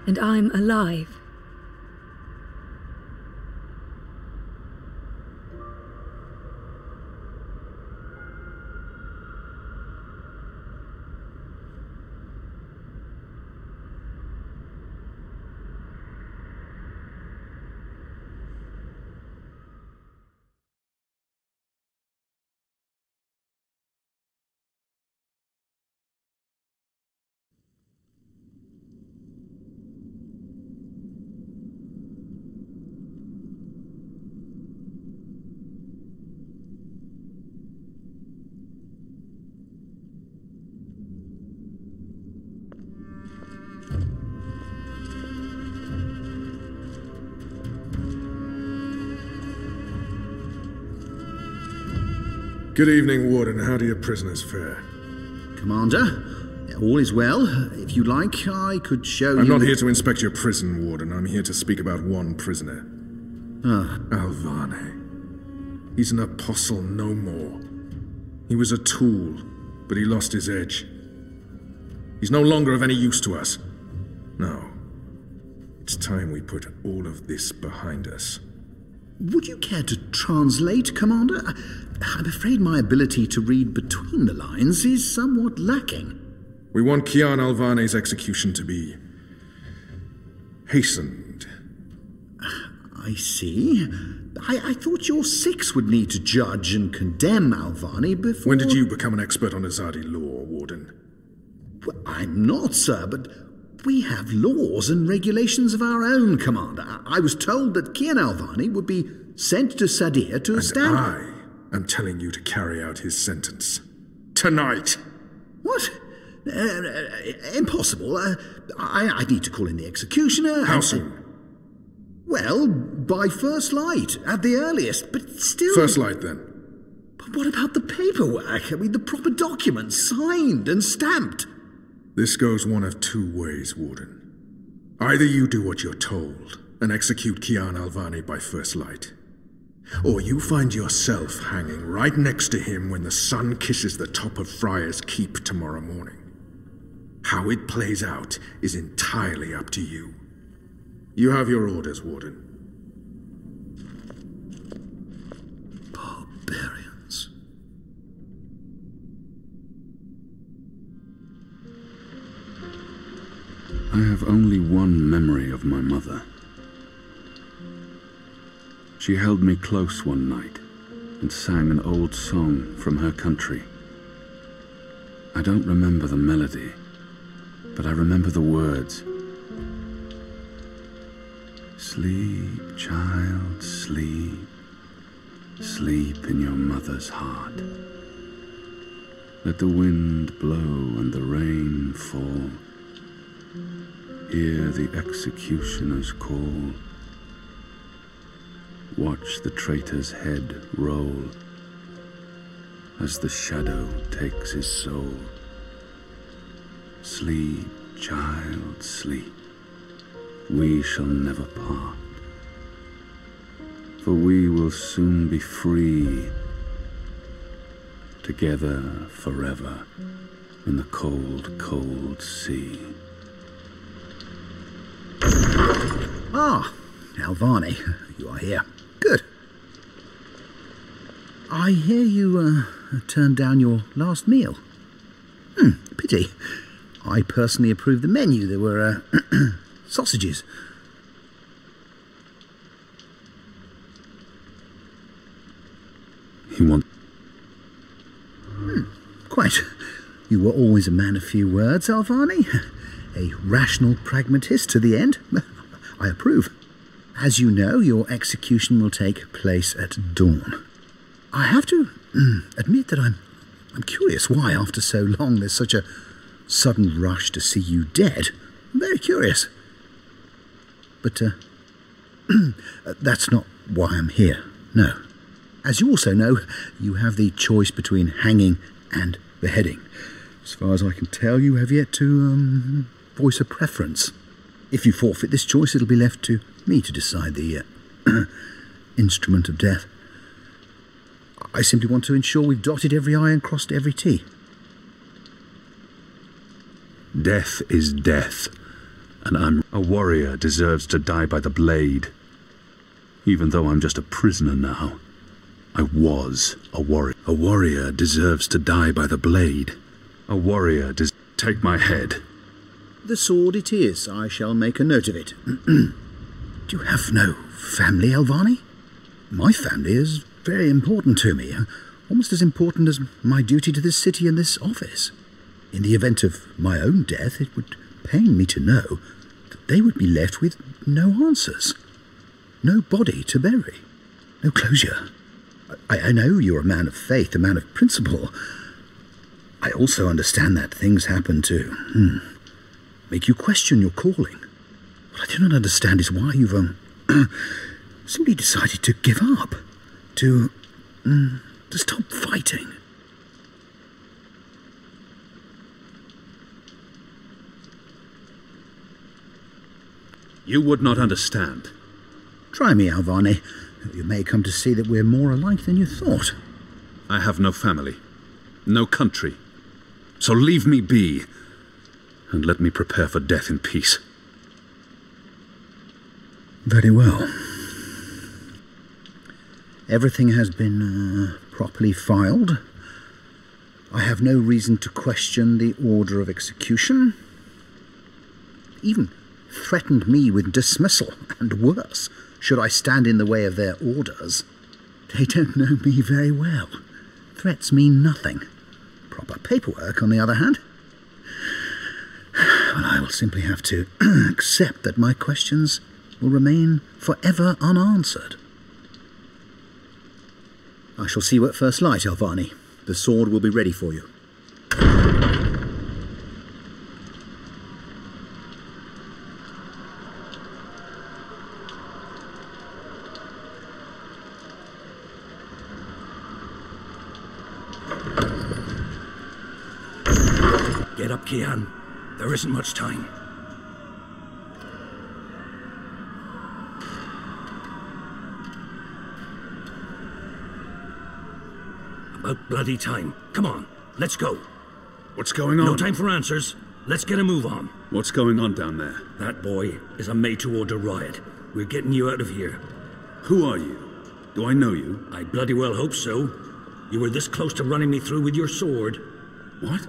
and I'm alive. Good evening, Warden. How do your prisoners fare? Commander, all is well. If you like, I could show you... I'm not here to inspect your prison, Warden. I'm here to speak about one prisoner. Alvane. He's an apostle no more. He was a tool, but he lost his edge. He's no longer of any use to us. No. It's time we put all of this behind us. Would you care to translate, Commander? I'm afraid my ability to read between the lines is somewhat lacking. We want Kian Alvane's execution to be hastened. I see. I thought your six would need to judge and condemn Alvane before... When did you become an expert on Azadi law, Warden? Well, I'm not, sir, but we have laws and regulations of our own, Commander. I was told that Kian Alvane would be sent to Sadir to stand... I am telling you to carry out his sentence. Tonight! What? Impossible. I need to call in the executioner. How soon? Well, by first light, at the earliest, but still... First light, then. But what about the paperwork? I mean, the proper documents, signed and stamped. This goes one of two ways, Warden. Either you do what you're told and execute Kian Alvane by first light, or you find yourself hanging right next to him when the sun kisses the top of Friar's Keep tomorrow morning. How it plays out is entirely up to you. You have your orders, Warden. Barbarians. I have only one memory of my mother. She held me close one night and sang an old song from her country. I don't remember the melody, but I remember the words. Sleep, child, sleep. Sleep in your mother's heart. Let the wind blow and the rain fall. Hear the executioner's call. Watch the traitor's head roll as the shadow takes his soul. Sleep, child, sleep. We shall never part, for we will soon be free, together forever in the cold, cold sea. Ah, Alvane, you are here. Good. I hear you turned down your last meal. Pity. I personally approved the menu. There were sausages. You want... Quite. You were always a man of few words, Alvane. A rational pragmatist to the end. I approve. As you know, your execution will take place at dawn. I have to admit that I'm curious why, after so long, there's such a sudden rush to see you dead. I'm very curious. But that's not why I'm here, no. As you also know, you have the choice between hanging and beheading. As far as I can tell, you have yet to voice a preference. If you forfeit this choice, it'll be left to me to decide the instrument of death. I simply want to ensure we've dotted every I and crossed every T. Death is death, And a warrior deserves to die by the blade. Even though I'm just a prisoner now. I was a warrior. A warrior deserves to die by the blade. A warrior does take my head. The sword it is. I shall make a note of it. Do you have no family, Alvani? My family is very important to me. Almost as important as my duty to this city and this office. In the event of my own death, it would pain me to know that they would be left with no answers. No body to bury. No closure. I know you're a man of faith, a man of principle. I also understand that things happen to make you question your calling. What I do not understand is why you've simply decided to give up, to stop fighting. You would not understand. Try me, Alvani. You may come to see that we're more alike than you thought. I have no family, no country. So leave me be, and let me prepare for death in peace. Very well. Everything has been properly filed. I have no reason to question the order of execution. Even threatened me with dismissal, and worse, should I stand in the way of their orders. They don't know me very well. Threats mean nothing. Proper paperwork, on the other hand. Well, I will simply have to accept that my questions will remain forever unanswered. I shall see you at first light, Alvani. The sword will be ready for you. Get up, Kian. There isn't much time. About bloody time. Come on, let's go. What's going on? No time for answers. Let's get a move on. What's going on down there? That boy is a made-to-order riot. We're getting you out of here. Who are you? Do I know you? I bloody well hope so. You were this close to running me through with your sword. What?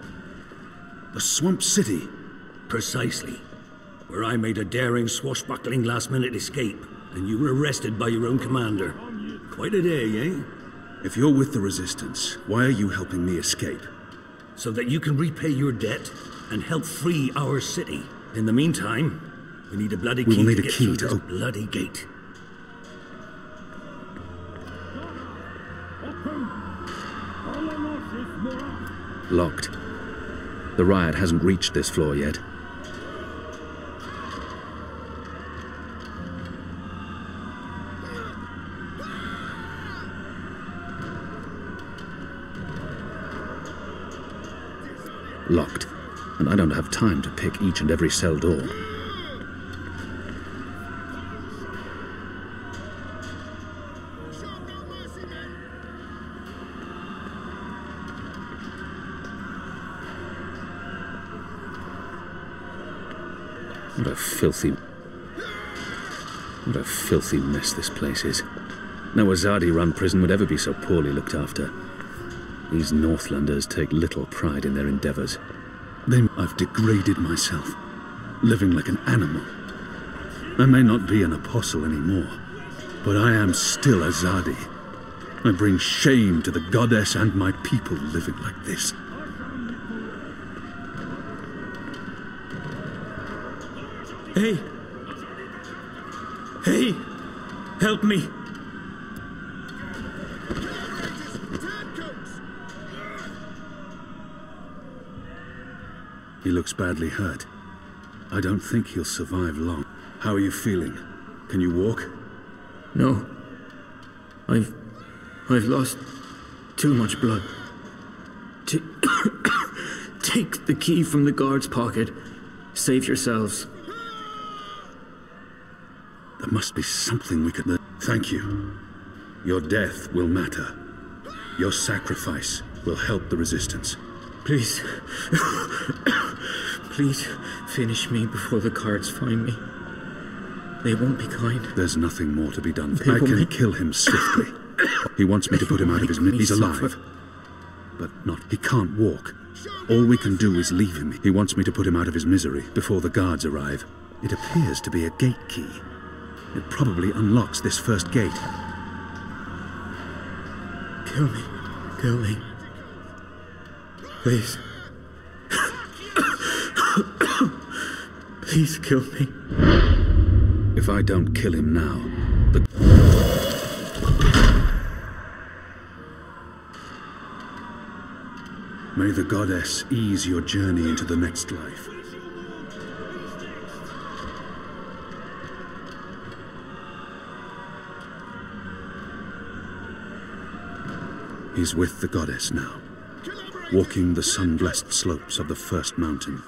The Swamp City? Precisely. Where I made a daring, swashbuckling last-minute escape, and you were arrested by your own commander. Quite a day, eh? If you're with the Resistance, why are you helping me escape? So that you can repay your debt and help free our city. In the meantime, we need a bloody key We will need to a get key through to this open bloody gate. Locked. The riot hasn't reached this floor yet. Locked. And I don't have time to pick each and every cell door. What a filthy mess this place is. No Azadi-run prison would ever be so poorly looked after. These Northlanders take little pride in their endeavors. I've degraded myself, living like an animal. I may not be an apostle anymore, but I am still Azadi. I bring shame to the goddess and my people living like this. Hey! Hey! Help me! He looks badly hurt. I don't think he'll survive long. How are you feeling? Can you walk? No. I've lost too much blood. Take the key from the guard's pocket. Save yourselves. There must be something we could... Thank you. Your death will matter. Your sacrifice will help the Resistance. Please. Please finish me before the guards find me. They won't be kind. There's nothing more to be done. They I will can make- kill him swiftly. He wants me to put him out of his misery. He's alive. Suffer. But not. He can't walk. All we can do is leave him. He wants me to put him out of his misery before the guards arrive. It appears to be a gate key. It probably unlocks this first gate. Kill me. Kill me. Please. Please kill me. If I don't kill him now, May the goddess ease your journey into the next life. He's with the goddess now, walking the sun-blessed slopes of the first mountain.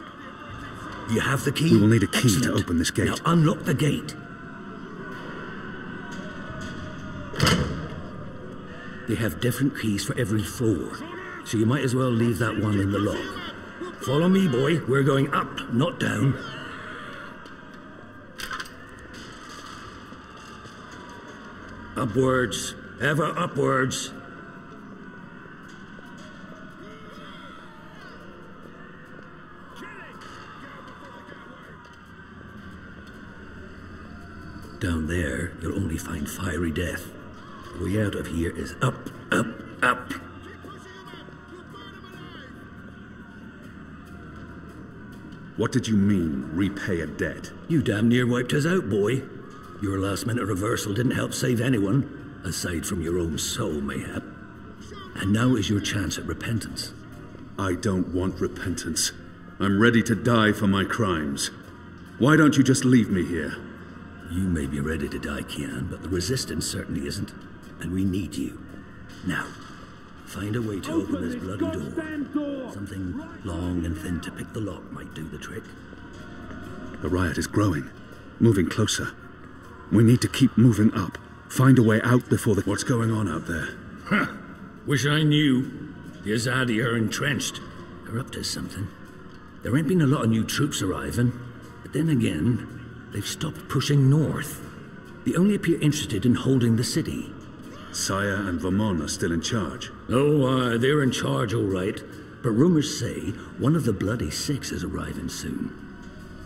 You have the key? We will need a key to Excellent. open this gate. Now unlock the gate. They have different keys for every floor, so you might as well leave that one in the lock. Follow me, boy. We're going up, not down. Upwards. Ever upwards. Down there, you'll only find fiery death. The way out of here is up, up, up. What did you mean, repay a debt? You damn near wiped us out, boy. Your last-minute reversal didn't help save anyone, aside from your own soul, mayhap. And now is your chance at repentance. I don't want repentance. I'm ready to die for my crimes. Why don't you just leave me here? You may be ready to die, Kian, but the Resistance certainly isn't. And we need you. Now, find a way to open this bloody door. Something long and thin to pick the lock might do the trick. The riot is growing, moving closer. We need to keep moving up. Find a way out before the... What's going on out there? Huh. Wish I knew. The Azadi are entrenched. They're up to something. There ain't been a lot of new troops arriving. But then again, they've stopped pushing north. They only appear interested in holding the city. Saya and Vermont are still in charge. Oh, they're in charge, all right. But rumors say one of the Bloody Six is arriving soon.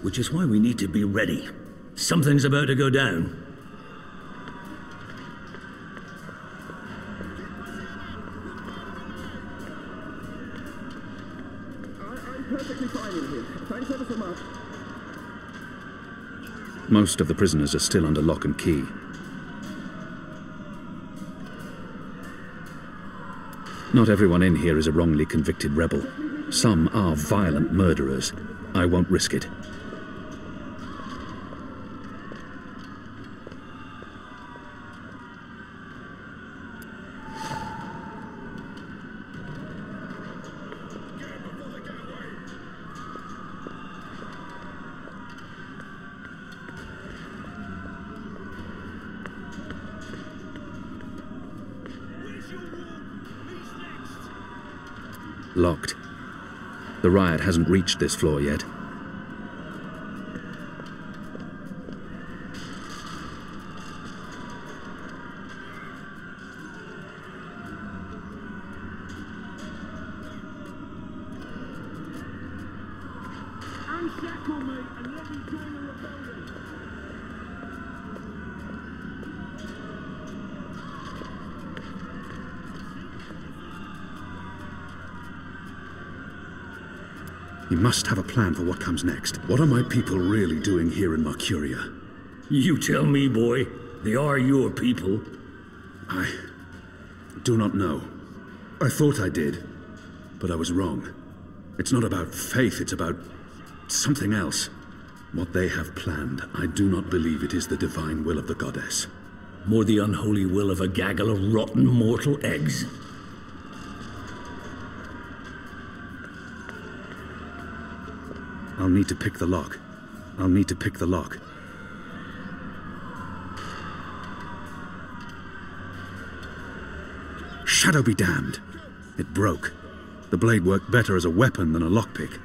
Which is why we need to be ready. Something's about to go down. I'm perfectly fine in here. Thanks ever so much. Most of the prisoners are still under lock and key. Not everyone in here is a wrongly convicted rebel. Some are violent murderers. I won't risk it. Locked. The riot hasn't reached this floor yet. Unshackle me and let me join the rebellion. He must have a plan for what comes next. What are my people really doing here in Mercuria? You tell me, boy. They are your people. I do not know. I thought I did, but I was wrong. It's not about faith, it's about something else. What they have planned, I do not believe it is the divine will of the goddess. More the unholy will of a gaggle of rotten mortal eggs. I'll need to pick the lock. I'll need to pick the lock. Shadow be damned. It broke. The blade worked better as a weapon than a lockpick.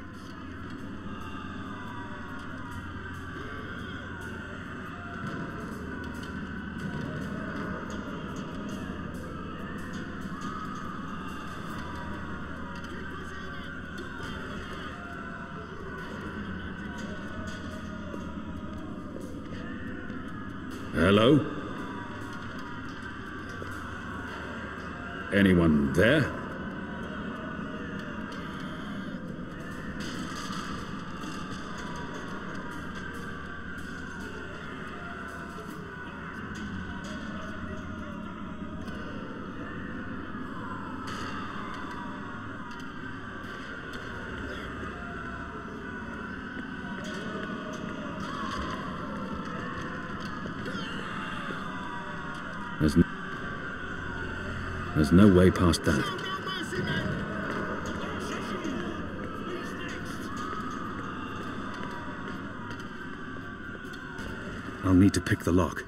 Hello? Anyone there? There's no way past that. I'll need to pick the lock.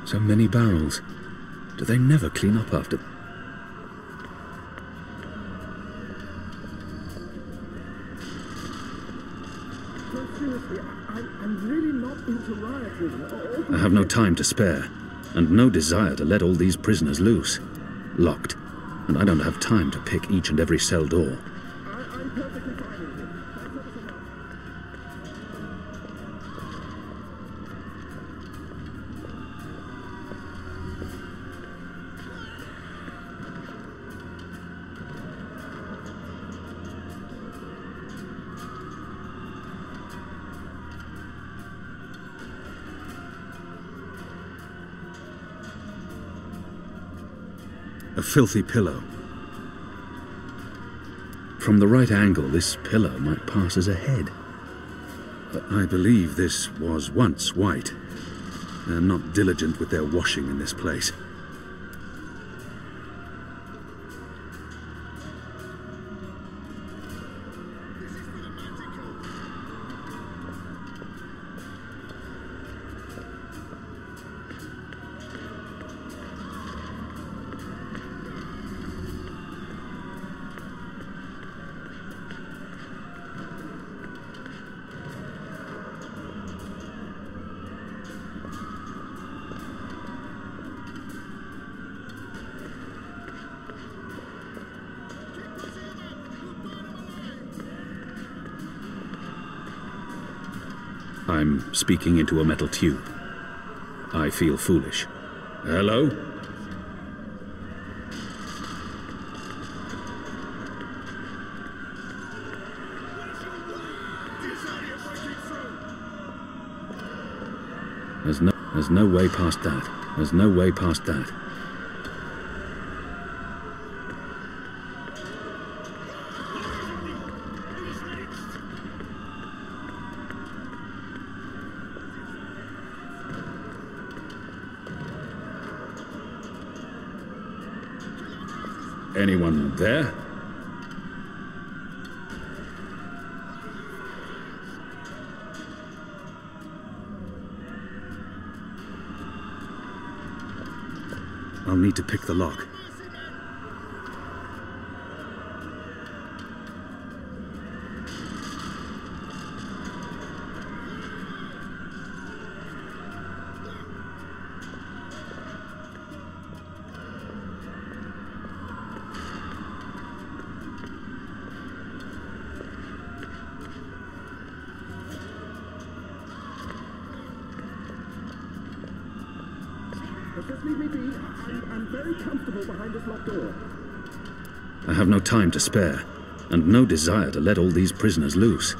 So many barrels. Do they never clean up after? I'm really not into rioting. I have no time to spare, and no desire to let all these prisoners loose. Locked, and I don't have time to pick each and every cell door. I'm perfectly fine with it. A filthy pillow. From the right angle, this pillow might pass as a head. I believe this was once white. They're not diligent with their washing in this place. I'm speaking into a metal tube. I feel foolish. Hello? There's no way past that. There's no way past that. Anyone there? I'll need to pick the lock. Just leave me be. I'm very comfortable behind this locked door. I have no time to spare, and no desire to let all these prisoners loose.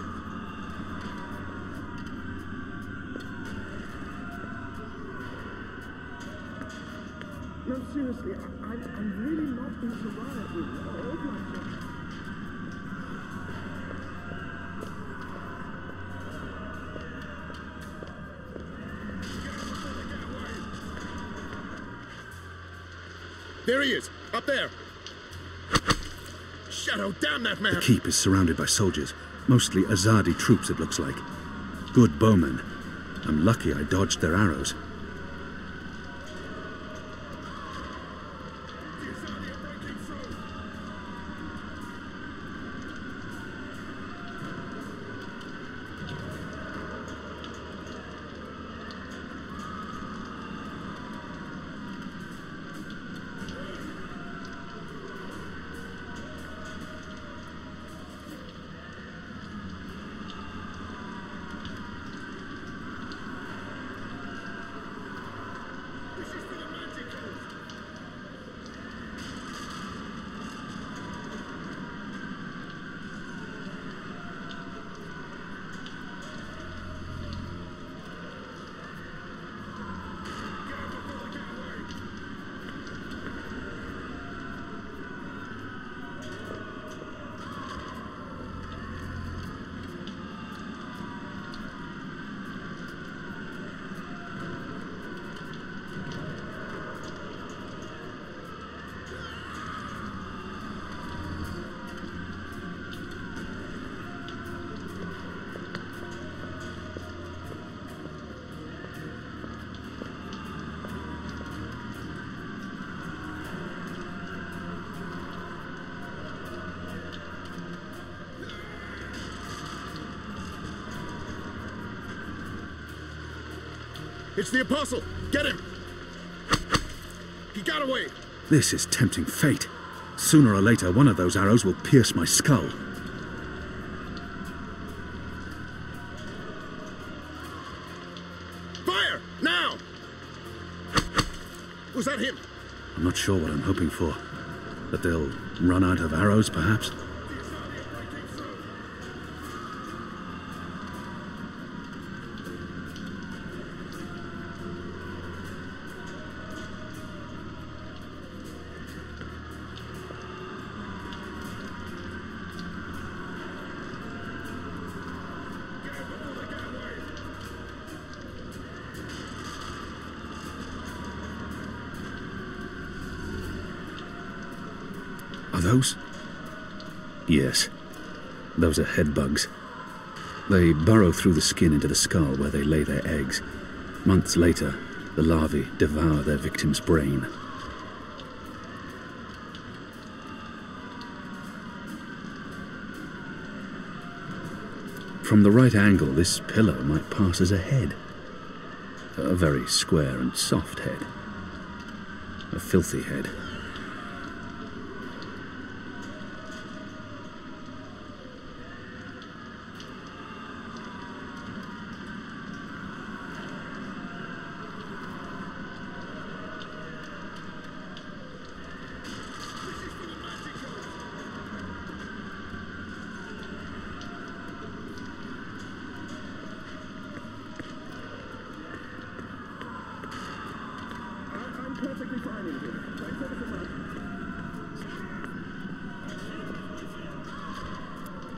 No, seriously, I'm really not into rioting or bloodshed. There he is, up there. Shadow, damn that man! The keep is surrounded by soldiers, mostly Azadi troops it looks like. Good bowmen. I'm lucky I dodged their arrows. It's the Apostle! Get him! He got away! This is tempting fate. Sooner or later, one of those arrows will pierce my skull. Fire! Now! Was that him? I'm not sure what I'm hoping for. That they'll run out of arrows, perhaps? Those? Yes. Those are head bugs. They burrow through the skin into the skull where they lay their eggs. Months later, the larvae devour their victim's brain. From the right angle, this pillow might pass as a head. A very square and soft head. A filthy head.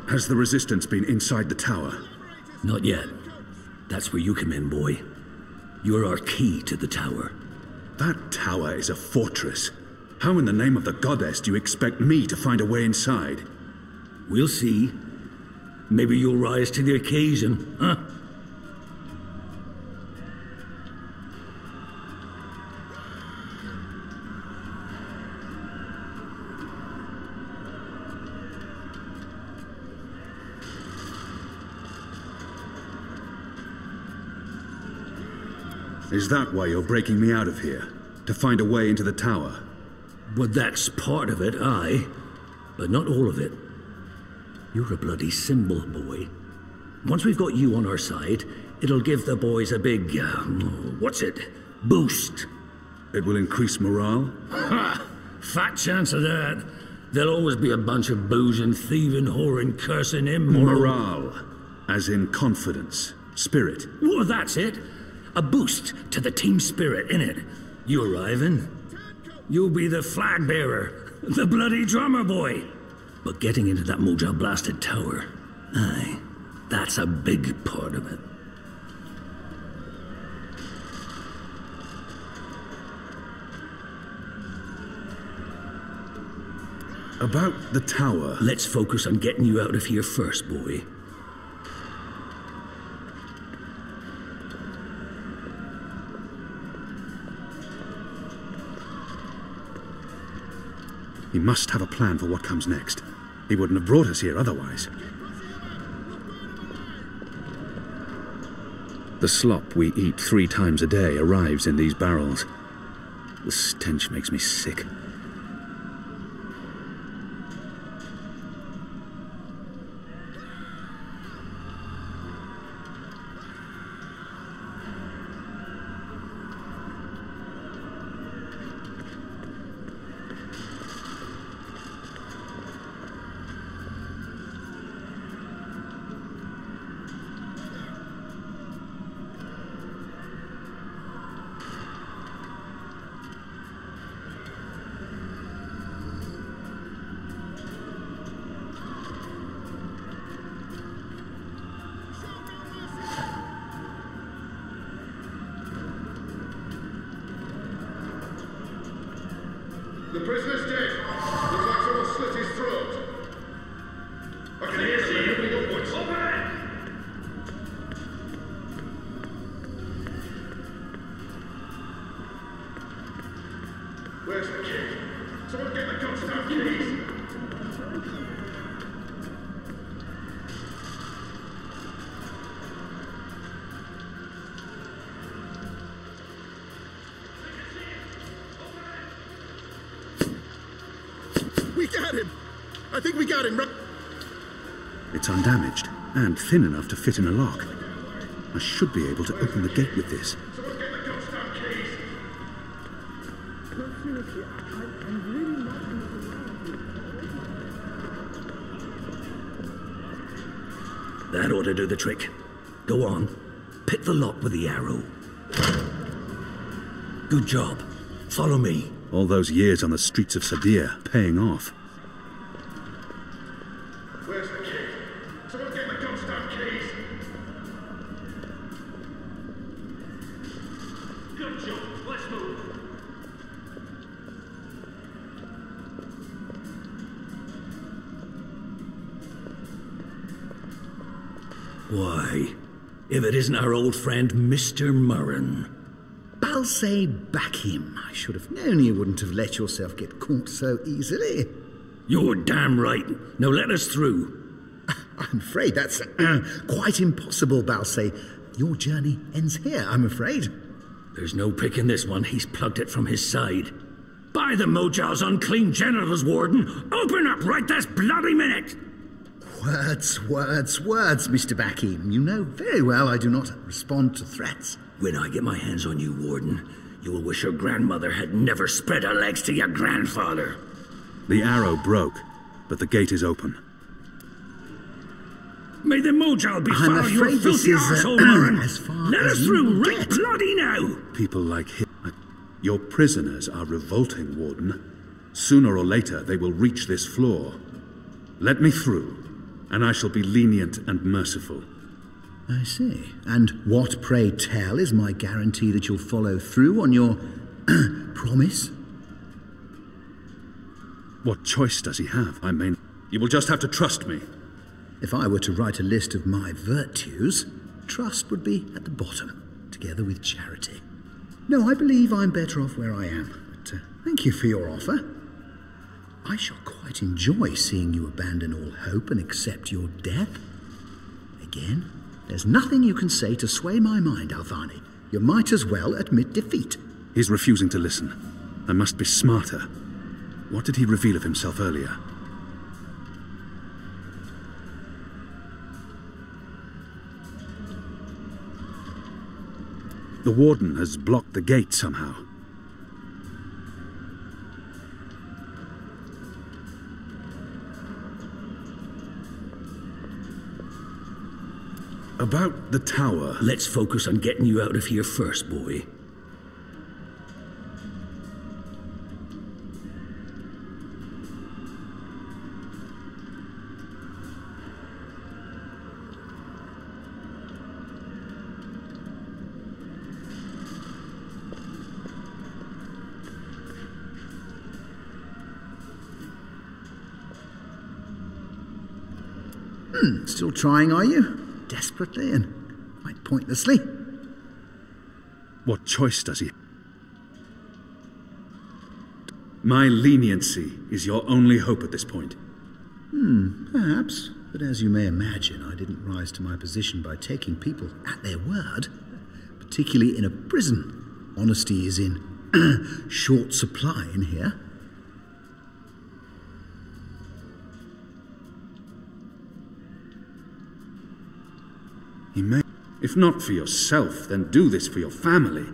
Has the resistance been inside the tower? Not yet. That's where you come in, boy. You're our key to the tower. That tower is a fortress. How in the name of the goddess do you expect me to find a way inside? We'll see. Maybe you'll rise to the occasion, huh? Is that why you're breaking me out of here? To find a way into the tower? Well, that's part of it, aye. But not all of it. You're a bloody symbol, boy. Once we've got you on our side, it'll give the boys a big, boost. It will increase morale? Ha! Fat chance of that. There'll always be a bunch of boozing, thieving, whoring, cursing, immoral... Morale. As in confidence. Spirit. Well, that's it. A boost to the team spirit, innit? You arriving? You'll be the flag bearer, the bloody drummer boy. But getting into that Moja blasted tower, aye, that's a big part of it. About the tower... Let's focus on getting you out of here first, boy. He must have a plan for what comes next. He wouldn't have brought us here otherwise. The slop we eat 3 times a day arrives in these barrels. The stench makes me sick. The prisoner's dead. Looks like someone slit his throat. I can hear you moving upwards. Where's the kid? Someone get the goddamn keys. I think we got him. It's undamaged, and thin enough to fit in a lock. I should be able to open the gate with this. No, seriously, I'm really not being That ought to do the trick. Go on. Pick the lock with the arrow. Good job. Follow me. All those years on the streets of Sadir paying off. Where's the key? Someone get the ghost down keys. Good job. Let's move. Why, if it isn't our old friend, Mr. Murren. Balsay Bakim. I should have known you wouldn't have let yourself get caught so easily. You're damn right. Now let us through. I'm afraid that's quite impossible, Balsay. Your journey ends here, I'm afraid. There's no picking this one. He's plugged it from his side. By the Mojal's unclean genitals, Warden! Open up right this bloody minute! Words, Mr. Bakim. You know very well I do not respond to threats. When I get my hands on you, Warden, you will wish your grandmother had never spread her legs to your grandfather. The arrow broke, but the gate is open. May the Mojal be I'm foul, you afraid this filthy is arsehole, Murren! as far Let as us you through will right get. bloody now! People like him. Your prisoners are revolting, Warden. Sooner or later, they will reach this floor. Let me through, and I shall be lenient and merciful. I see. And what, pray tell, is my guarantee that you'll follow through on your promise? What choice does he have? I mean, you will just have to trust me. If I were to write a list of my virtues, trust would be at the bottom, together with charity. No, I believe I'm better off where I am, but thank you for your offer. I shall quite enjoy seeing you abandon all hope and accept your death. Again, there's nothing you can say to sway my mind, Alvani. You might as well admit defeat. He's refusing to listen. I must be smarter. What did he reveal of himself earlier? The Warden has blocked the gate somehow. About the tower. Let's focus on getting you out of here first, boy. Still trying, are you? Desperately and quite pointlessly. What choice does he have? My leniency is your only hope at this point. Perhaps. But as you may imagine, I didn't rise to my position by taking people at their word, particularly in a prison. Honesty is in short supply in here. He may. If not for yourself, then do this for your family.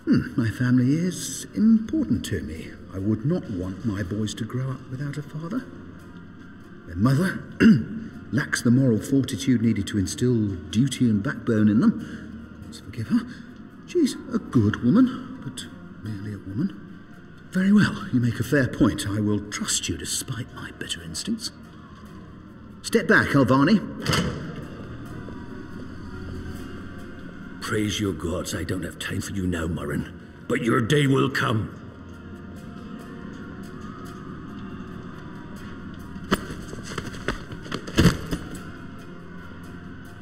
My family is important to me. I would not want my boys to grow up without a father. Their mother lacks the moral fortitude needed to instill duty and backbone in them. Let's forgive her. She's a good woman, but merely a woman. Very well, you make a fair point. I will trust you despite my better instincts. Step back, Alvani. Praise your gods, I don't have time for you now, Murren. But your day will come.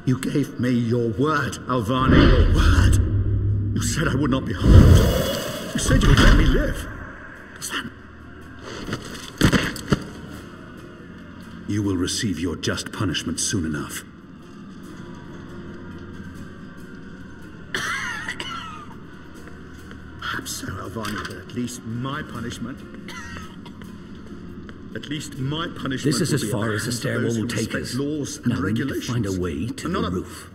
You gave me your word, Alvani, your word. You said I would not be harmed. You said you would let me live. Does that... You will receive your just punishment soon enough. Perhaps so, Alvani, but at least my punishment At least my punishment. This is will as be at far the as the hands of stairwell those who will take respect us. laws and Now we need to regulations. find a way to I'm not the a roof.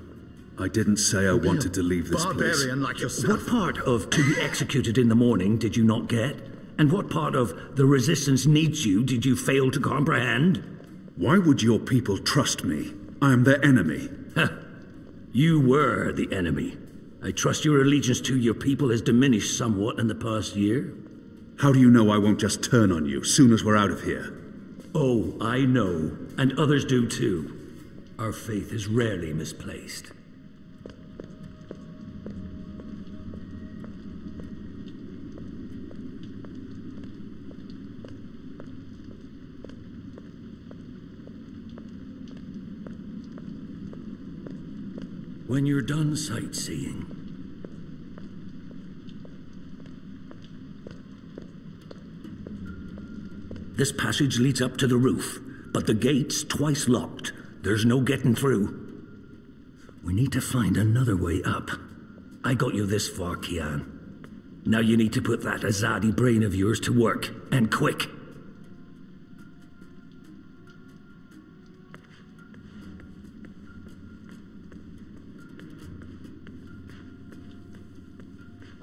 I didn't say I wanted to leave this place. barbarian like yourself. What part of to be executed in the morning did you not get? And what part of the resistance needs you did you fail to comprehend? Why would your people trust me? I am their enemy. You were the enemy. I trust your allegiance to your people has diminished somewhat in the past year. How do you know I won't just turn on you soon as we're out of here? Oh, I know, and others do too. Our faith is rarely misplaced. When you're done sightseeing, this passage leads up to the roof, but the gate's twice locked. There's no getting through. We need to find another way up. I got you this far, Kian. Now you need to put that Azadi brain of yours to work, and quick.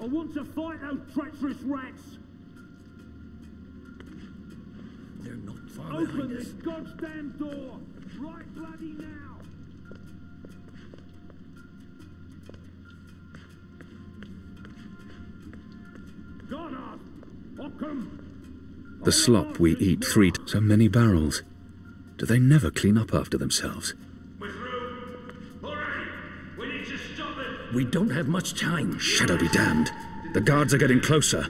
I want to fight those treacherous rats. They're not far Open behind this us. goddamn door! Right bloody now! Goddard! Ockham! The slop we eat so many barrels. Do they never clean up after themselves? We're through. Alright, we need to stop it. We don't have much time. Shadow be damned. The guards are getting closer.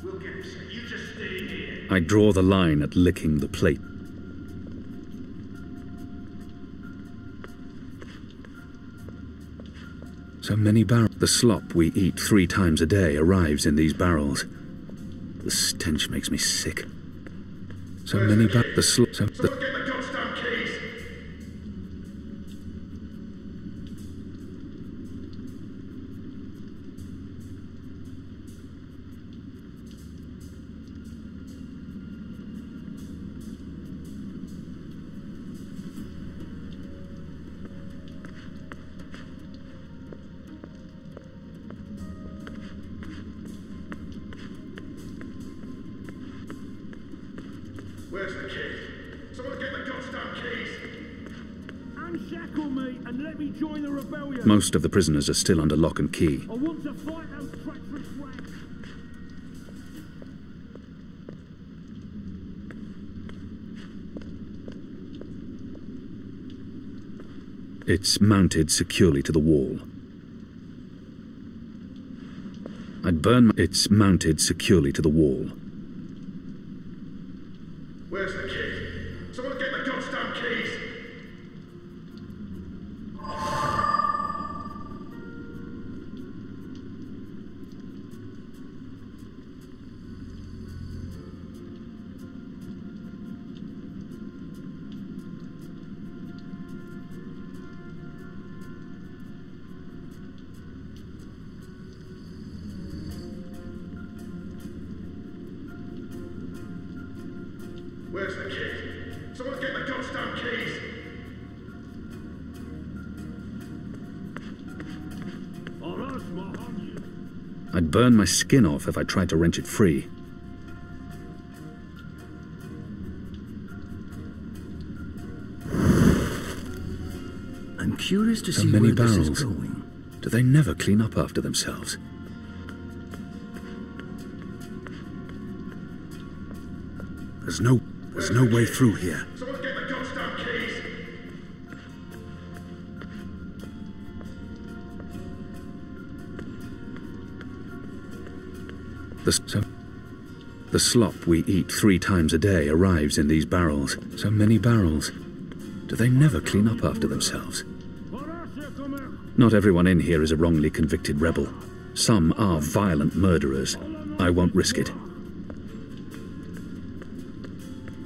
We'll get it. You just stay here. I draw the line at licking the plate. So many barrels. The slop we eat 3 times a day arrives in these barrels. The stench makes me sick. So many barrels. The slop. Someone get the goddamn keys! Where's the key? Someone get the goddamn keys! Unshackle me and let me join the rebellion! Most of the prisoners are still under lock and key. I want to fight those treacherous rats! It's mounted securely to the wall. It's mounted securely to the wall. Where's the key? Someone get the goddamn keys! Where's the key? Someone get the goddamn keys! I'd burn my skin off if I tried to wrench it free. I'm curious to So see many where this barrels. is going. Do they never clean up after themselves? There's no way through here. Someone get the goddamn keys! The slop we eat 3 times a day arrives in these barrels. So many barrels. Do they never clean up after themselves? Not everyone in here is a wrongly convicted rebel. Some are violent murderers. I won't risk it.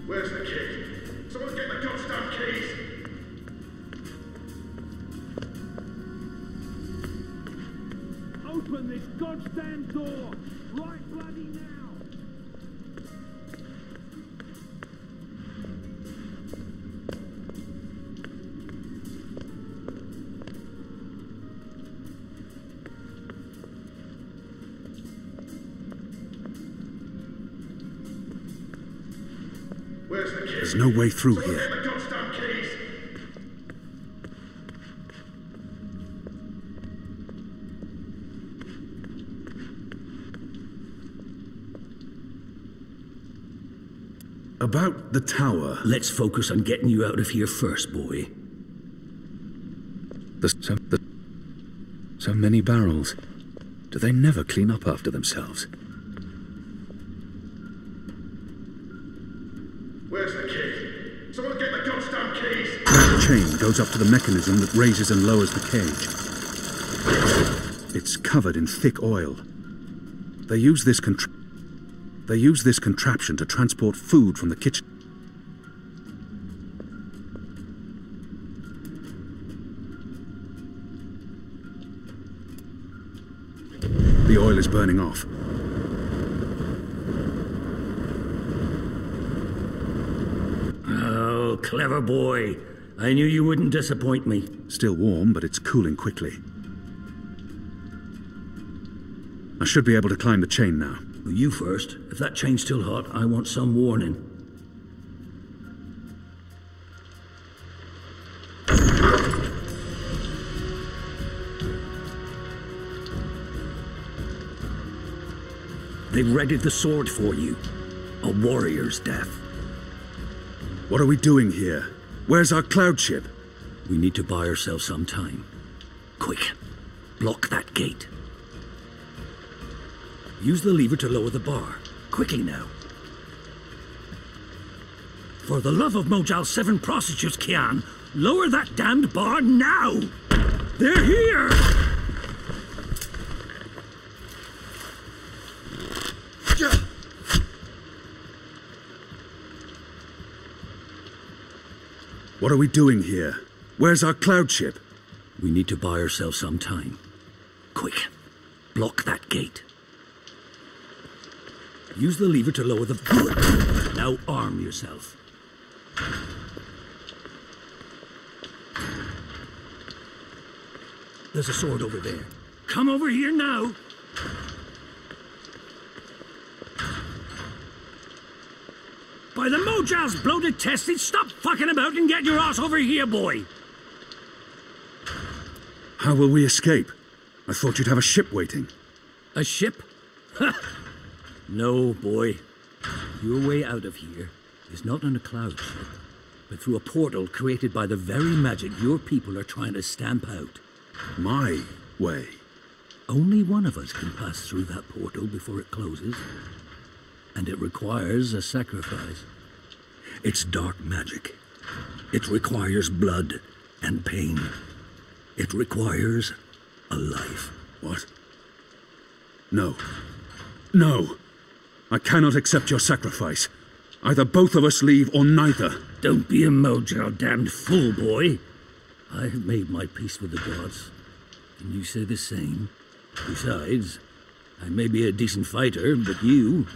Where's the key? Someone get the goddamn keys! Open this goddamn door! Right bloody now! Where's the key? There's no way through Someone here. get the goddamn keys! About the tower. Let's focus on getting you out of here first, boy. So many barrels. Do they never clean up after themselves? Where's the key? Someone get the goddamn keys! That chain goes up to the mechanism that raises and lowers the cage. It's covered in thick oil. They use this contraption to transport food from the kitchen. The oil is burning off. Oh, clever boy. I knew you wouldn't disappoint me. Still warm, but it's cooling quickly. I should be able to climb the chain now. You first. If that chain's still hot, I want some warning. They've readied the sword for you. A warrior's death. What are we doing here? Where's our cloud ship? We need to buy ourselves some time. Quick. Block that gate. Use the lever to lower the bar. Quickly now. For the love of Mojal's 7 prostitutes, Kian, lower that damned bar now! They're here! What are we doing here? Where's our cloud ship? We need to buy ourselves some time. Quick. Block that gate. Use the lever to lower the... Good. Now arm yourself. There's a sword over there. Come over here now! By the Mojal's bloated testes, stop fucking about and get your ass over here, boy! How will we escape? I thought you'd have a ship waiting. A ship? No, boy. Your way out of here is not on a cloud ship, but through a portal created by the very magic your people are trying to stamp out. My way? Only one of us can pass through that portal before it closes. And it requires a sacrifice. It's dark magic. It requires blood and pain. It requires a life. What? No. No! I cannot accept your sacrifice. Either both of us leave or neither. Don't be a Mojal damned fool, boy. I have made my peace with the gods. And you say the same. Besides, I may be a decent fighter, but you...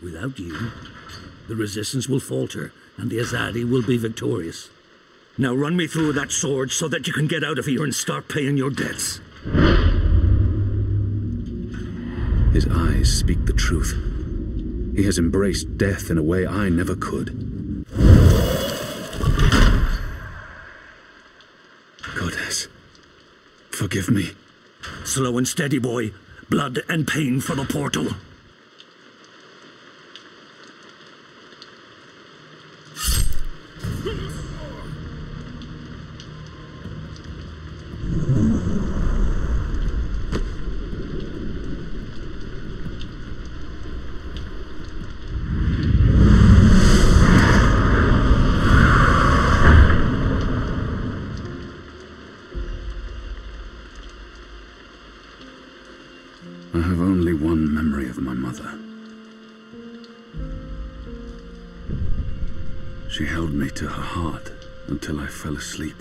Without you, the resistance will falter, and the Azadi will be victorious. Now run me through that sword so that you can get out of here and start paying your debts. His eyes speak the truth. He has embraced death in a way I never could. Goddess, forgive me. Slow and steady, boy. Blood and pain for the portal. I have only one memory of my mother. She held me to her heart until I fell asleep.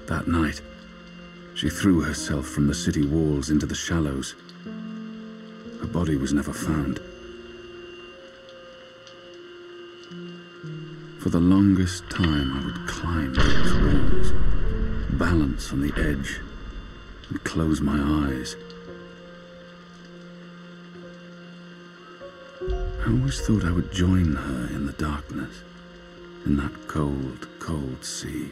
That night, she threw herself from the city walls into the shallows. Her body was never found. For the longest time, I would climb those walls, balance on the edge, and close my eyes. I always thought I would join her in the darkness, in that cold, cold sea.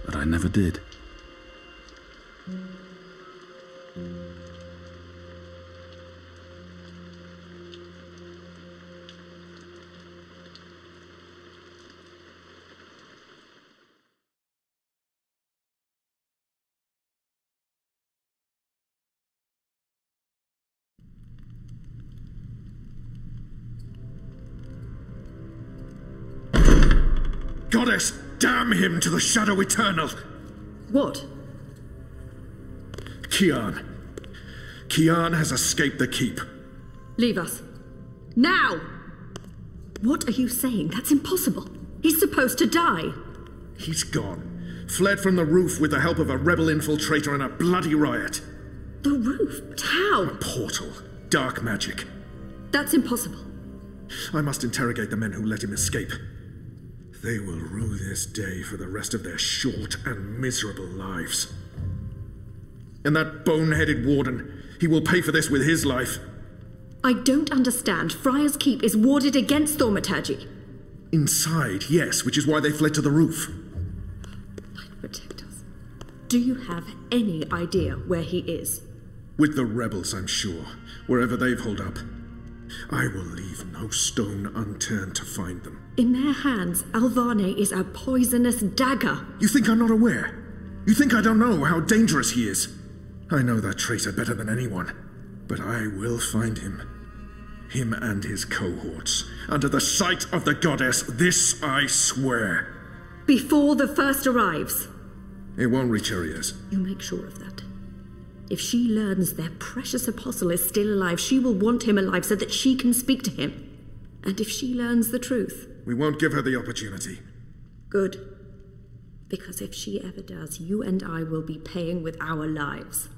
But I never did. Goddess, damn him to the Shadow Eternal! What? Kian. Kian has escaped the keep. Leave us. Now! What are you saying? That's impossible. He's supposed to die. He's gone. Fled from the roof with the help of a rebel infiltrator and a bloody riot. The roof? But how? A portal. Dark magic. That's impossible. I must interrogate the men who let him escape. They will rue this day for the rest of their short and miserable lives. And that bone-headed warden, he will pay for this with his life. I don't understand. Friar's Keep is warded against thaumaturgy. Inside, yes, which is why they fled to the roof. Light protect us. Do you have any idea where he is? With the rebels, I'm sure. Wherever they've holed up. I will leave no stone unturned to find them. In their hands, Alvane is a poisonous dagger. You think I'm not aware? You think I don't know how dangerous he is? I know that traitor better than anyone. But I will find him. Him and his cohorts. Under the sight of the goddess, this I swear. Before the first arrives. It won't reach her ears. You make sure of that. If she learns their precious apostle is still alive, she will want him alive so that she can speak to him. And if she learns the truth... We won't give her the opportunity. Good. Because if she ever does, you and I will be paying with our lives.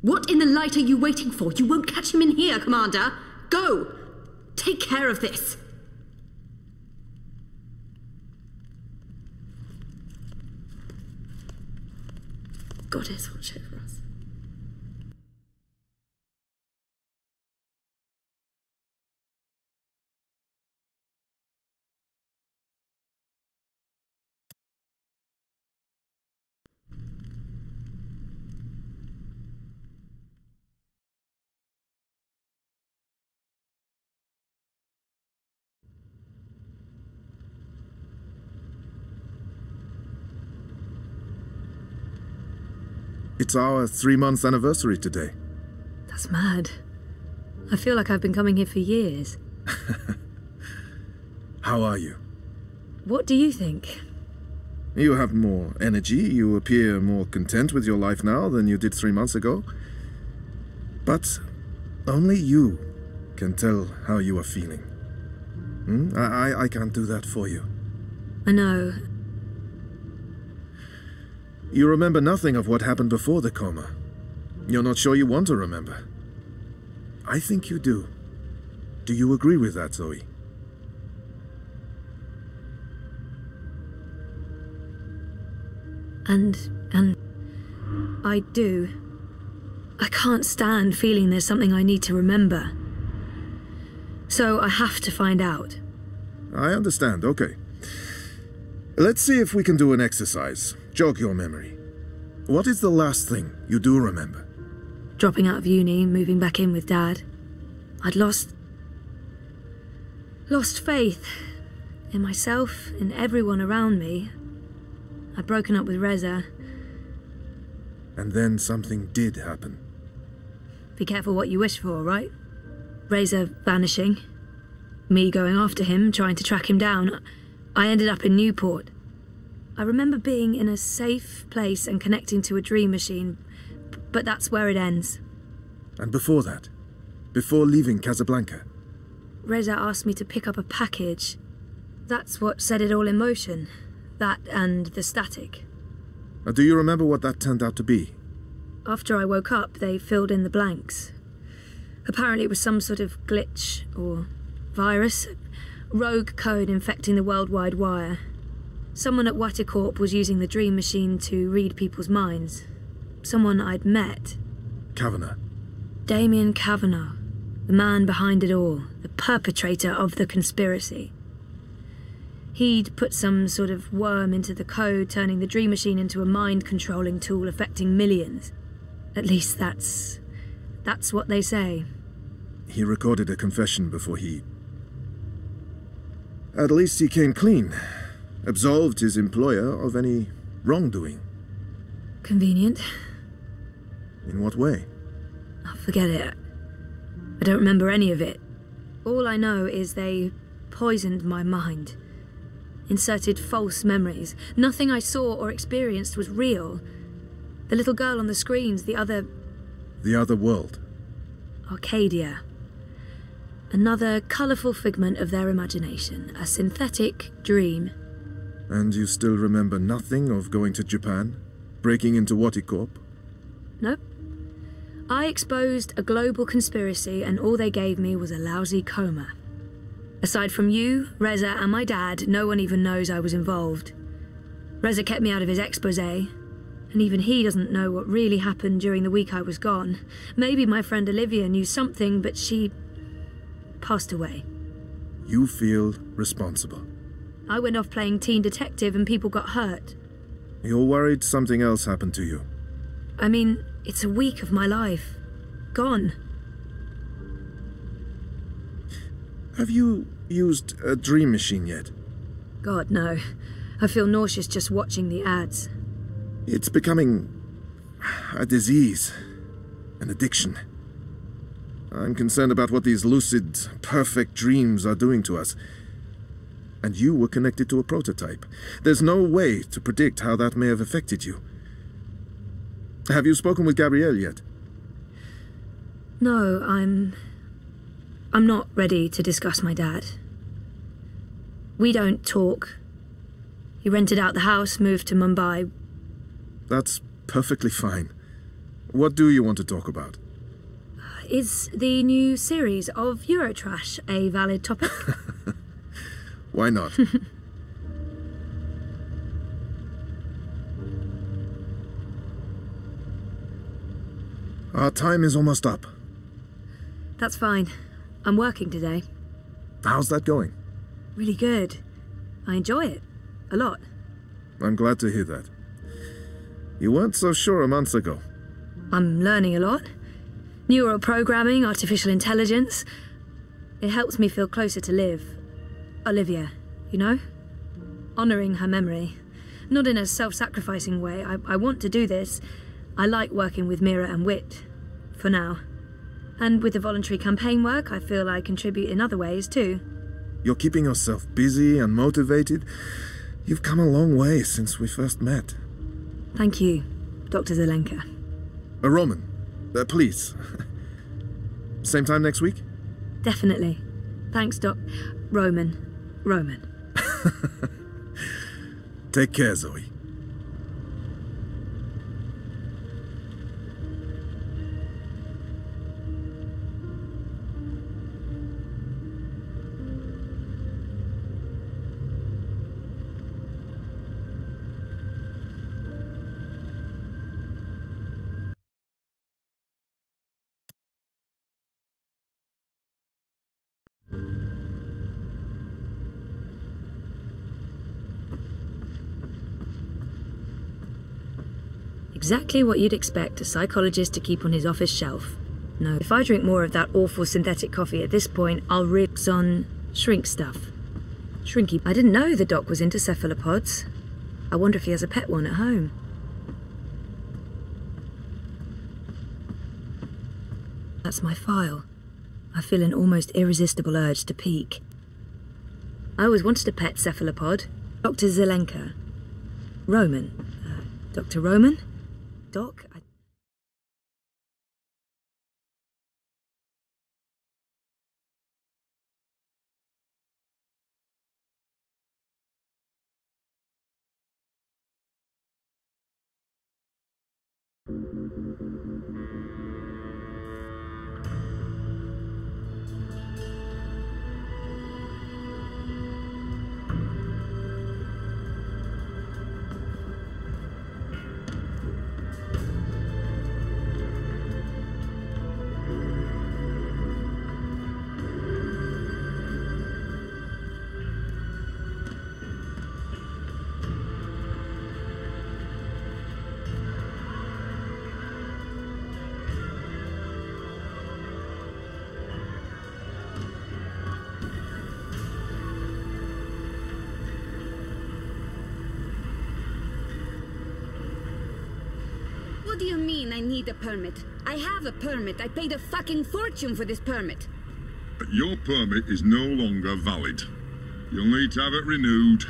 What in the light are you waiting for? You won't catch him in here, Commander. Go! Take care of this. Goddess, watch over us. It's our 3-month anniversary today. That's mad. I feel like I've been coming here for years. How are you? What do you think? You have more energy. You appear more content with your life now than you did 3 months ago. But only you can tell how you are feeling. I can't do that for you. I know. You remember nothing of what happened before the coma. You're not sure you want to remember. I think you do. Do you agree with that, Zoe? And I do. I can't stand feeling there's something I need to remember. So I have to find out. I understand, okay. Let's see if we can do an exercise. Jog your memory. What is the last thing you do remember? Dropping out of uni, moving back in with Dad. I'd lost faith in myself, in everyone around me. I'd broken up with Reza. And then something did happen. Be careful what you wish for, right? Reza vanishing. Me going after him, trying to track him down. I ended up in Newport. I remember being in a safe place and connecting to a dream machine, but that's where it ends. And before that? Before leaving Casablanca? Reza asked me to pick up a package. That's what set it all in motion. That and the static. Do you remember what that turned out to be? After I woke up, they filled in the blanks. Apparently it was some sort of glitch or virus. Rogue code infecting the worldwide wire. Someone at Waticorp was using the dream machine to read people's minds. Someone I'd met. Kavanagh. Damien Kavanagh. The man behind it all. The perpetrator of the conspiracy. He'd put some sort of worm into the code, turning the dream machine into a mind-controlling tool affecting millions. At least that's what they say. He recorded a confession before he... At least he came clean. Absolved his employer of any wrongdoing. Convenient. In what way? Oh, forget it. I don't remember any of it. All I know is they poisoned my mind. Inserted false memories. Nothing I saw or experienced was real. The little girl on the screens, the other... The other world. Arcadia. Another colourful figment of their imagination. A synthetic dream. And you still remember nothing of going to Japan? Breaking into Waticorp? Nope. I exposed a global conspiracy and all they gave me was a lousy coma. Aside from you, Reza and my dad, no one even knows I was involved. Reza kept me out of his exposé, and even he doesn't know what really happened during the week I was gone. Maybe my friend Olivia knew something, but she... passed away. You feel responsible. I went off playing teen detective and people got hurt. You're worried something else happened to you. I mean, it's a week of my life. Gone. Have you used a dream machine yet? God, no. I feel nauseous just watching the ads. It's becoming a disease, an addiction. I'm concerned about what these lucid, perfect dreams are doing to us. And you were connected to a prototype. There's no way to predict how that may have affected you. Have you spoken with Gabrielle yet? No, I'm not ready to discuss my dad. We don't talk. He rented out the house, moved to Mumbai. That's perfectly fine. What do you want to talk about? Is the new series of Eurotrash a valid topic? Why not? Our time is almost up. That's fine. I'm working today. How's that going? Really good. I enjoy it. A lot. I'm glad to hear that. You weren't so sure a month ago. I'm learning a lot. Neural programming, artificial intelligence. It helps me feel closer to Liv. Olivia, you know? Honouring her memory. Not in a self-sacrificing way. I want to do this. I like working with Mira and Wit. For now. And with the voluntary campaign work, I feel I contribute in other ways too. You're keeping yourself busy and motivated. You've come a long way since we first met. Thank you, Dr. Zelenka. Roman, please. Same time next week? Definitely. Thanks, Roman. Take care, Zoe. Exactly what you'd expect a psychologist to keep on his office shelf. No, if I drink more of that awful synthetic coffee at this point, I'll rips on shrink stuff. Shrinky. I didn't know the doc was into cephalopods. I wonder if he has a pet one at home. That's my file. I feel an almost irresistible urge to peek. I always wanted a pet cephalopod. Dr. Zelenka. Roman. Dr. Roman? Doc? What do you mean I need a permit? I have a permit. I paid a fucking fortune for this permit. Your permit is no longer valid. You'll need to have it renewed.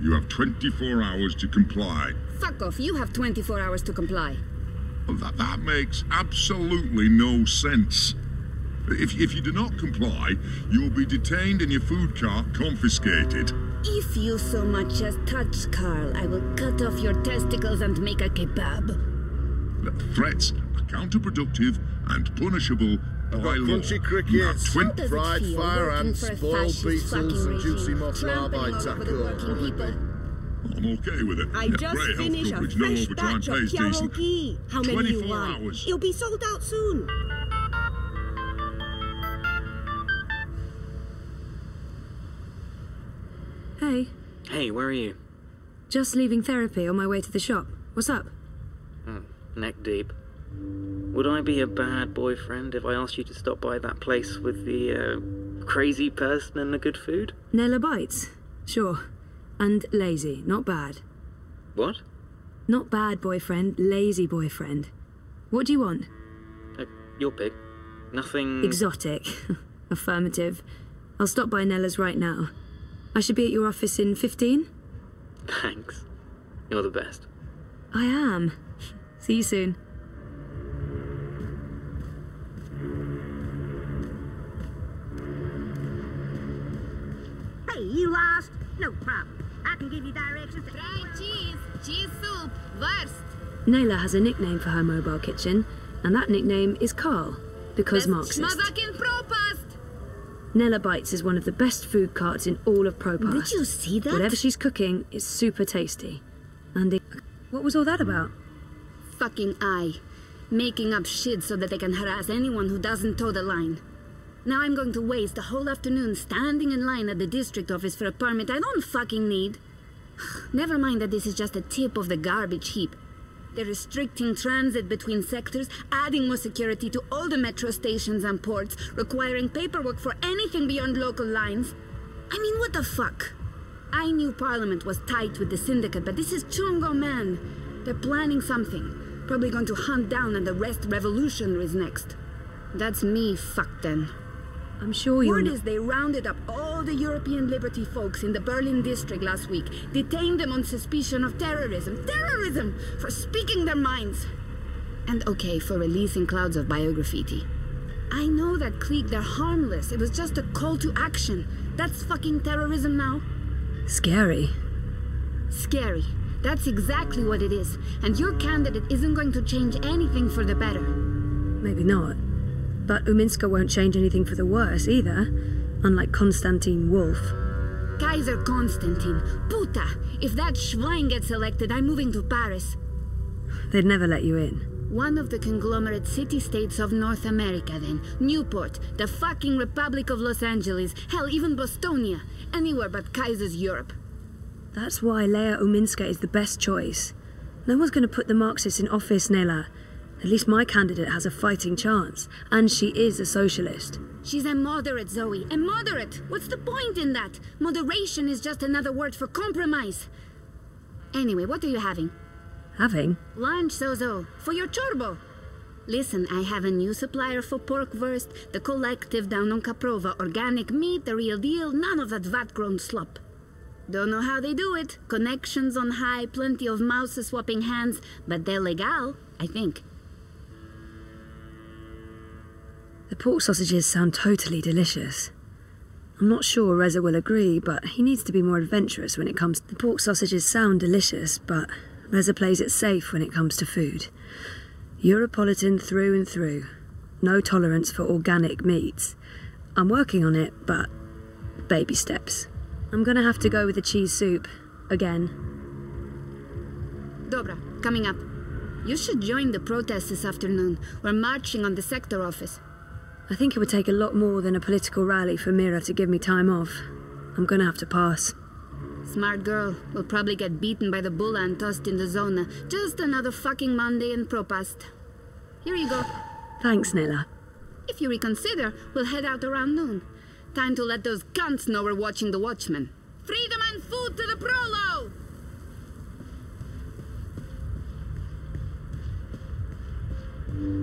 You have 24 hours to comply. Fuck off. You have 24 hours to comply. Well, that makes absolutely no sense. If you do not comply, you'll be detained and your food cart confiscated. If you so much as touch Carl, I will cut off your testicles and make a kebab. Threats are counterproductive and punishable by law. Crunchy crickets, fried firehands, spoiled beetles, and juicy moss larvae taco. I'm okay with it. I just finished a fresh batch of pierogi. How many you 24 want? hours. It'll be sold out soon. Hey. Hey, where are you? Just leaving therapy on my way to the shop. What's up? Neck deep. Would I be a bad boyfriend if I asked you to stop by that place with the, crazy person and the good food? Nella bites? Sure. And lazy, not bad. What? Not bad boyfriend, lazy boyfriend. What do you want? Your pick. Nothing... Exotic. Affirmative. I'll stop by Nella's right now. I should be at your office in 15? Thanks. You're the best. I am. See you soon. Hey, you lost? No problem. I can give you directions to... Fried cheese, cheese soup, worst. Nayla has a nickname for her mobile kitchen, and that nickname is Carl, because Marxist. Schmazakin Propast! Nella Bites is one of the best food carts in all of Propast. Did you see that? Whatever she's cooking is super tasty. And what was all that about? Fucking I. Making up shit so that they can harass anyone who doesn't toe the line. Now I'm going to waste the whole afternoon standing in line at the district office for a permit I don't fucking need. Never mind that this is just a tip of the garbage heap. They're restricting transit between sectors, adding more security to all the metro stations and ports, requiring paperwork for anything beyond local lines. I mean, what the fuck? I knew Parliament was tight with the syndicate, but this is Chungo, man. They're planning something. Probably going to hunt down and arrest revolutionaries next. That's me fucked then. I'm sure you're... Word is they rounded up all the European Liberty folks in the Berlin district last week, detained them on suspicion of terrorism. Terrorism! For speaking their minds. And okay, for releasing clouds of biograffiti. I know that clique, they're harmless. It was just a call to action. That's fucking terrorism now. Scary. Scary. That's exactly what it is. And your candidate isn't going to change anything for the better. Maybe not. But Uminska won't change anything for the worse either, unlike Konstantin Wolf. Kaiser Konstantin. Puta! If that Schwein gets elected, I'm moving to Paris. They'd never let you in. One of the conglomerate city-states of North America, then. Newport, the fucking Republic of Los Angeles, hell, even Bostonia. Anywhere but Kaiser's Europe. That's why Leia Uminska is the best choice. No one's going to put the Marxists in office, Nela. At least my candidate has a fighting chance. And she is a socialist. She's a moderate, Zoe. A moderate! What's the point in that? Moderation is just another word for compromise. Anyway, what are you having? Having? Lunch, Zozo. For your chorbo. Listen, I have a new supplier for pork wurst. The collective down on Caprova. Organic meat, the real deal. None of that vat-grown slop. Don't know how they do it. Connections on high, plenty of mouse-swapping hands. But they're legal, I think. The pork sausages sound totally delicious. I'm not sure Reza will agree, but he needs to be more adventurous when it comes... The pork sausages sound delicious, but Reza plays it safe when it comes to food. Europolitan through and through. No tolerance for organic meats. I'm working on it, but baby steps. I'm gonna have to go with the cheese soup. Again. Dobra, coming up. You should join the protest this afternoon. We're marching on the sector office. I think it would take a lot more than a political rally for Mira to give me time off. I'm gonna have to pass. Smart girl. We'll probably get beaten by the bulla and tossed in the zona. Just another fucking Monday in Propast. Here you go. Thanks, Nella. If you reconsider, we'll head out around noon. Time to let those cunts know we're watching the Watchmen. Freedom and food to the prolo!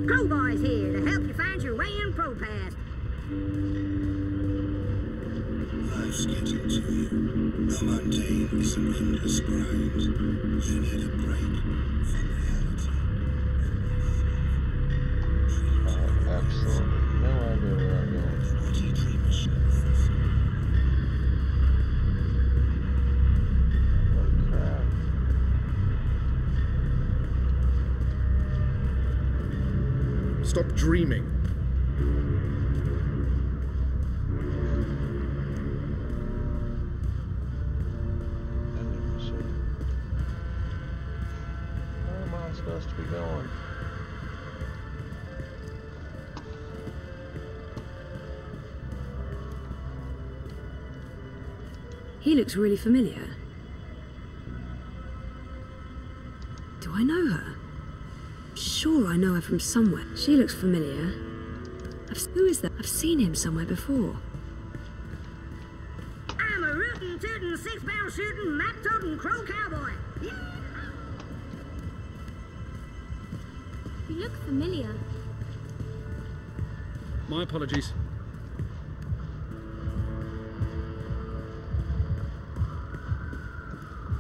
Crowboy's here to help you find your way in ProPass. Life's getting to you. The mundane is an endless grind. You need a break from reality. I have absolutely no idea where I'm going. What do you dream of? Holy crap. Stop dreaming. Vending machine. Where am I supposed to be going? He looks really familiar. Do I know her? Sure, I know her from somewhere. She looks familiar. Who is that? I've seen him somewhere before. I'm a rootin', tootin', six-barrel shooting, map-toting crow cowboy. Yeah. You look familiar. My apologies.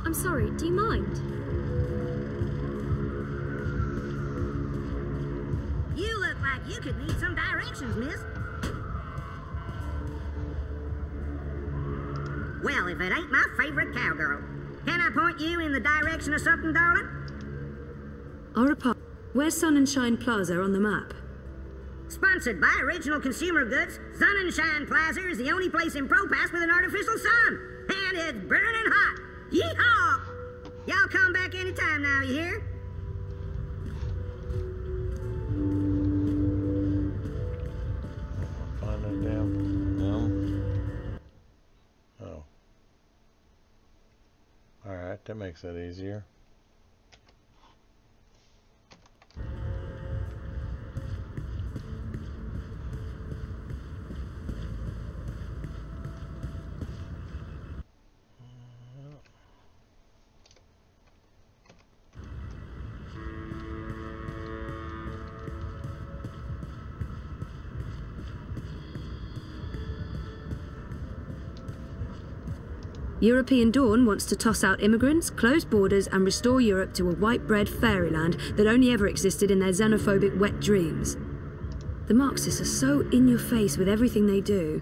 I'm sorry, do you mind? You look like you could need some directions, miss. Well, if it ain't my favorite cowgirl. Can I point you in the direction of something, darling? Our apartment. Where's Sun and Shine Plaza on the map? Sponsored by Original Consumer Goods, Sun and Shine Plaza is the only place in ProPass with an artificial sun. And it's burning hot. Yeehaw! Y'all come back anytime now, you hear? Find that damn Oh. Alright, that makes that easier. European Dawn wants to toss out immigrants, close borders, and restore Europe to a white-bread fairyland that only ever existed in their xenophobic wet dreams. The Marxists are so in your face with everything they do.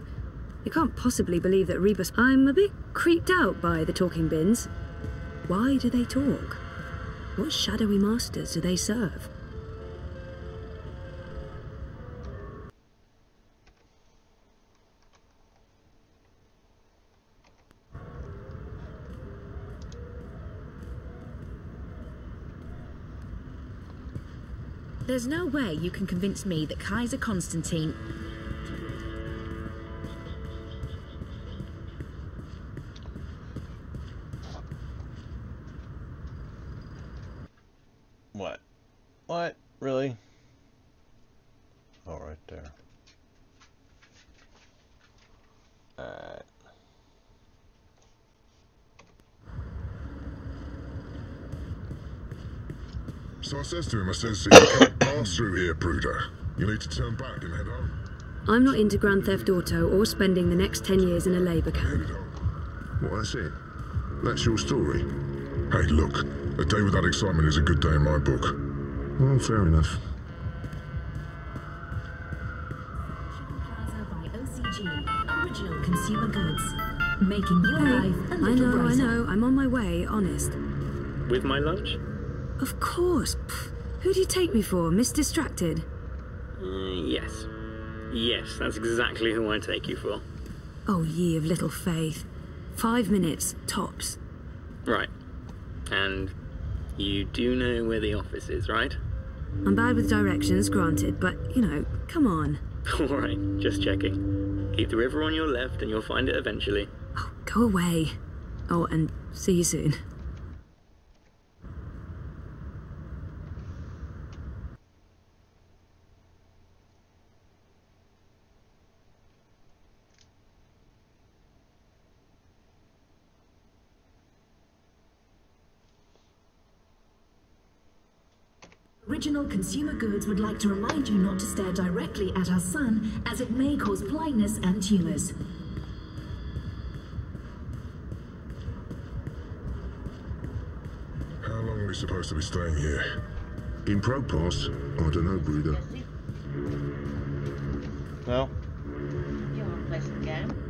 You can't possibly believe that Rebus... I'm a bit creeped out by the talking bins. Why do they talk? What shadowy masters do they serve? There's no way you can convince me that Kaiser Constantine... What? What? Really? Oh, right there. Alright. So I says to him, I says, you can't pass through here, Pruder. You need to turn back and head home. I'm not into Grand Theft Auto or spending the next 10 years in a labour camp. What, that's it? That's your story? Hey, look, a day without excitement is a good day in my book. Well, fair enough. Plaza by OCG, Original Consumer Goods. Making your life a little brighter. I know, I'm on my way, honest. With my lunch? Of course. Pfft. Who do you take me for, Miss Distracted? Yes. Yes, that's exactly who I take you for. Oh, ye of little faith. 5 minutes, tops. Right. And you do know where the office is, right? I'm bad with directions, granted, but, you know, come on. Alright, just checking. Keep the river on your left and you'll find it eventually. Oh, go away. Oh, and see you soon. Original Consumer Goods would like to remind you not to stare directly at our sun, as it may cause blindness and tumors. How long are we supposed to be staying here? In Propos? I don't know, Breeder. Well, you want to play some game?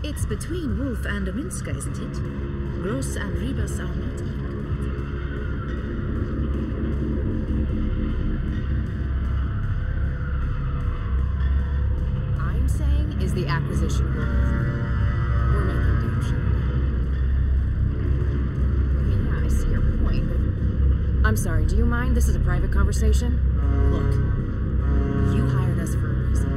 It's between Wolf and Ominska, isn't it? Gross and Ribas are not equal. I'm saying is the acquisition will go through. We're making damn sure. I mean, yeah, I see your point, but... I'm sorry, do you mind? This is a private conversation. Look, you hired us for a reason.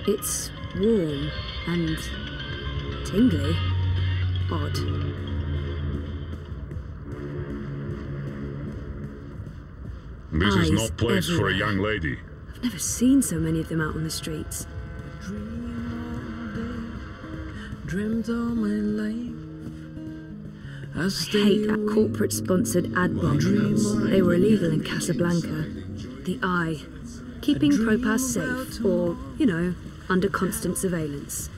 It's warm and tingly. Odd. This is Eyes no place for a everywhere. young lady. I've never seen so many of them out on the streets. Dreamt all my life. I hate that corporate-sponsored ad bombs. They were illegal in Casablanca. The Eye. Keeping Propass safe, or, you know, under constant surveillance.